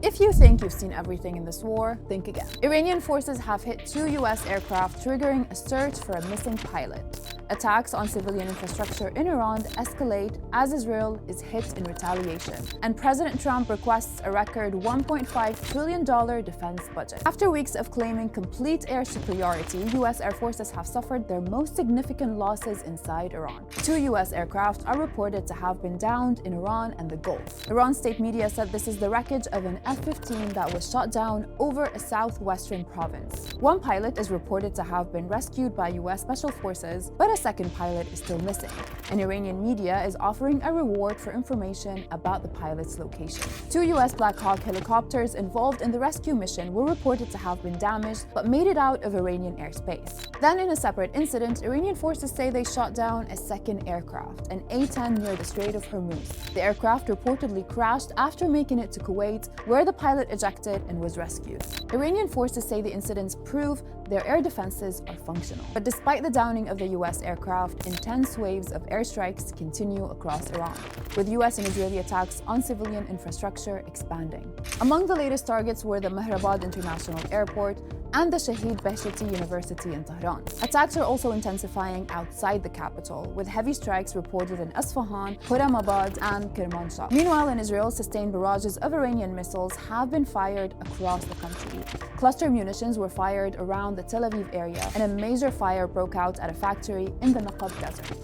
If you think you've seen everything in this war, think again. Iranian forces have hit 2 US aircraft, triggering a search for a missing pilot. Attacks on civilian infrastructure in Iran escalate as Israel is hit in retaliation, and President Trump requests a record $1.5 trillion defense budget. After weeks of claiming complete air superiority, US air forces have suffered their most significant losses inside Iran. 2 US aircraft are reported to have been downed in Iran and the Gulf. Iran state media said this is the wreckage of an F-15 that was shot down over a southwestern province. One pilot is reported to have been rescued by US special forces, but a second pilot is still missing, and Iranian media is offering a reward for information about the pilot's location. 2 US Black Hawk helicopters involved in the rescue mission were reported to have been damaged but made it out of Iranian airspace. Then, in a separate incident, Iranian forces say they shot down a second aircraft, an A-10 near the Strait of Hormuz. The aircraft reportedly crashed after making it to Kuwait, where the pilot ejected and was rescued. Iranian forces say the incidents prove their air defenses are functional. But despite the downing of the US aircraft, intense waves of airstrikes continue across Iran, with US and Israeli attacks on civilian infrastructure expanding. Among the latest targets were the Mehrabad International Airport and the Shahid Beheshti University in Tehran. Attacks are also intensifying outside the capital, with heavy strikes reported in Isfahan, Khurramabad, and Kermanshah. Meanwhile, in Israel, sustained barrages of Iranian missiles have been fired across the country. Cluster munitions were fired around the Tel Aviv area, and a major fire broke out at a factory in the Naqab Desert.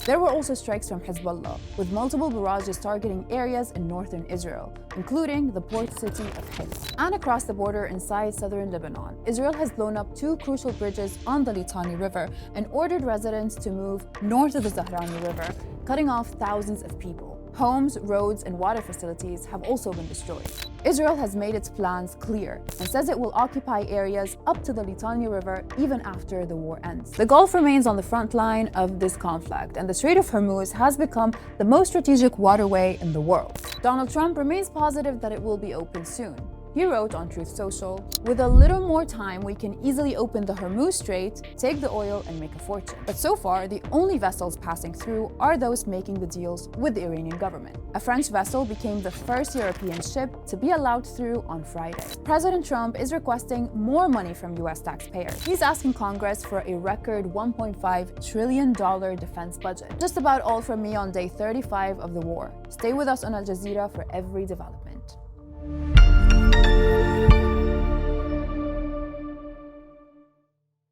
There were also strikes from Hezbollah, with multiple barrages targeting areas in northern Israel, including the port city of Haifa. And across the border inside southern Lebanon, Israel has blown up 2 crucial bridges on the Litani River and ordered residents to move north of the Zahrani River, cutting off thousands of people. Homes, roads, and water facilities have also been destroyed. Israel has made its plans clear and says it will occupy areas up to the Litani River even after the war ends. The Gulf remains on the front line of this conflict, and the Strait of Hormuz has become the most strategic waterway in the world. Donald Trump remains positive that it will be open soon. He wrote on Truth Social, "With a little more time, we can easily open the Hormuz Strait, take the oil, and make a fortune." But so far, the only vessels passing through are those making the deals with the Iranian government. A French vessel became the first European ship to be allowed through on Friday. President Trump is requesting more money from US taxpayers. He's asking Congress for a record $1.5 trillion defense budget. Just about all from me on day 35 of the war. Stay with us on Al Jazeera for every development.